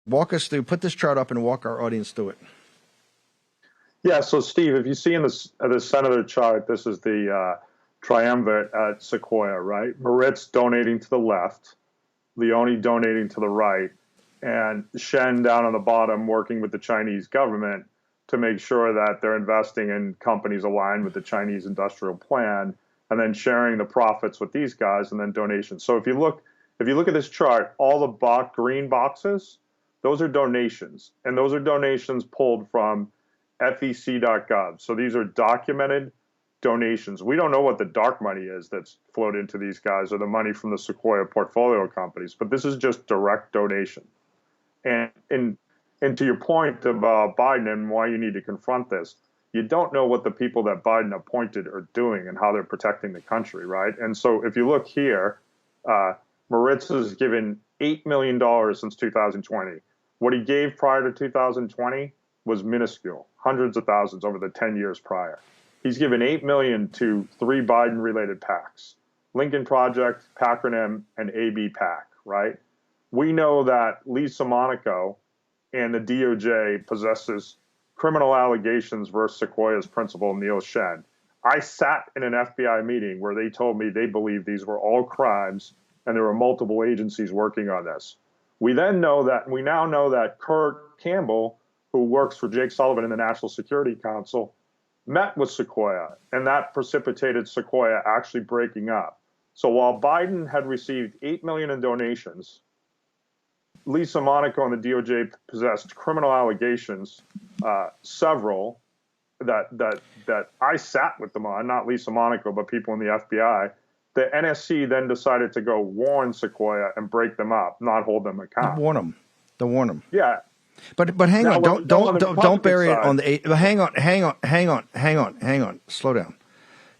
Walk us through, put this chart up and walk our audience through it. Yeah, so Steve, if you see in the center of the chart, this is the triumvirate at Sequoia, right? Moritz donating to the left, Leone donating to the right, and Shen down on the bottom working with the Chinese government to make sure that they're investing in companies aligned with the Chinese industrial plan, and then sharing the profits with these guys, and then donations. So if you look at this chart, all the green boxes, those are donations, and those are donations pulled from FEC.gov. So these are documented donations. We don't know what the dark money is that's flowed into these guys or the money from the Sequoia portfolio companies, but this is just direct donation. And to your point about Biden and why you need to confront this, you don't know what the people that Biden appointed are doing and how they're protecting the country, right? And so if you look here, Moritz has given $8 million since 2020. What he gave prior to 2020 was minuscule, hundreds of thousands over the 10 years prior. He's given $8 million to 3 Biden-related PACs, Lincoln Project, Pacronym, and AB PAC, right? We know that Lisa Monaco and the DOJ possesses criminal allegations versus Sequoia's principal, Neil Shen. I sat in an FBI meeting where they told me they believed these were all crimes and there were multiple agencies working on this. We now know that Kurt Campbell, who works for Jake Sullivan in the National Security Council, met with Sequoia, and that precipitated Sequoia actually breaking up. So while Biden had received $8 million in donations, Lisa Monaco and the DOJ possessed criminal allegations, several that I sat with them on, not Lisa Monaco, but people in the FBI. The NSC then decided to go warn Sequoia and break them up, not hold them accountable. To warn them. Yeah. But hang on, don't bury it on the 8. Hang on. Slow down.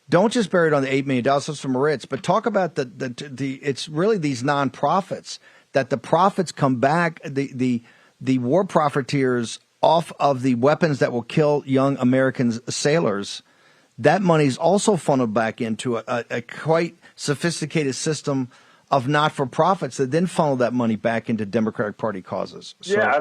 Don't just bury it on the $8 million from Moritz, but talk about the it's really these nonprofits that the profits come back, the war profiteers off of the weapons that will kill young American sailors. That money's also funneled back into a quite sophisticated system of not-for-profits that then funnel that money back into Democratic Party causes. So, yeah,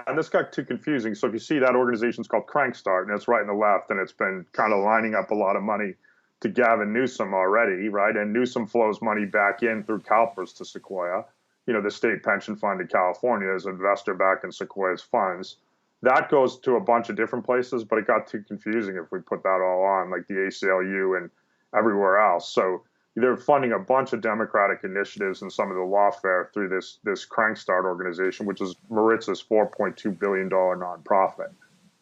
and this got too confusing. So if you see that organization's called Crankstart, and it's right in the left, and it's been kind of lining up a lot of money to Gavin Newsom already, right? And Newsom flows money back in through CalPERS to Sequoia. The state pension fund in California is an investor back in Sequoia's funds. That goes to a bunch of different places, but it got too confusing if we put that all on, like the ACLU and everywhere else. So they're funding a bunch of Democratic initiatives and some of the lawfare through this Crankstart organization, which is Moritz's $4.2 billion nonprofit,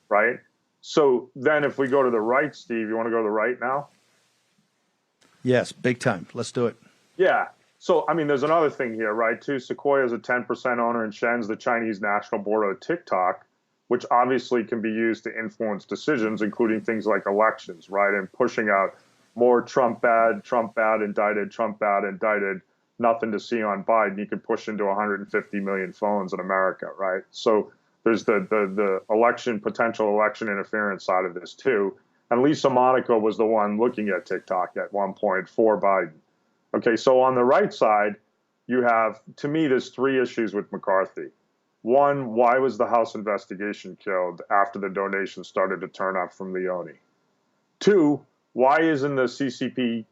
right? So then if we go to the right, Steve, you want to go to the right now? Yes, big time. Let's do it. Yeah. So, I mean, there's another thing here, right, too. Sequoia is a 10% owner and Shen's the Chinese National Board of TikTok, which obviously can be used to influence decisions, including things like elections, right, and pushing out more Trump bad, indicted, nothing to see on Biden. You can push into 150 million phones in America, right? So there's the potential election interference side of this too. And Lisa Monaco was the one looking at TikTok at one point for Biden. Okay, so on the right side, you have, to me, there's 3 issues with McCarthy. One, why was the House investigation killed after the donations started to turn up from Leone? 2, why isn't the CCP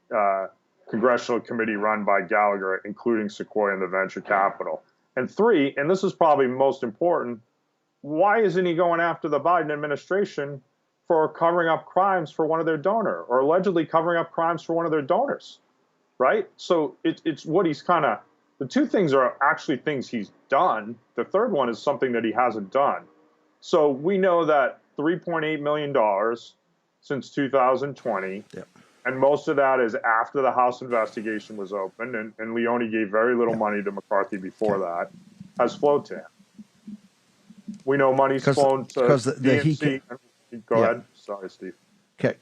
congressional committee run by Gallagher, including Sequoia and the venture capital? And 3, and this is probably most important, why isn't he going after the Biden administration for covering up crimes for one of their donors, or allegedly covering up crimes for one of their donors, right? So it's what he's kind of, the 2 things are actually things he's done. The third one is something that he hasn't done. So we know that $3.8 million since 2020, yep. And most of that is after the House investigation was opened, and Leone gave very little money to McCarthy before that, has flowed to him. We know money's flown to DNC. Go ahead. Sorry, Steve. Okay.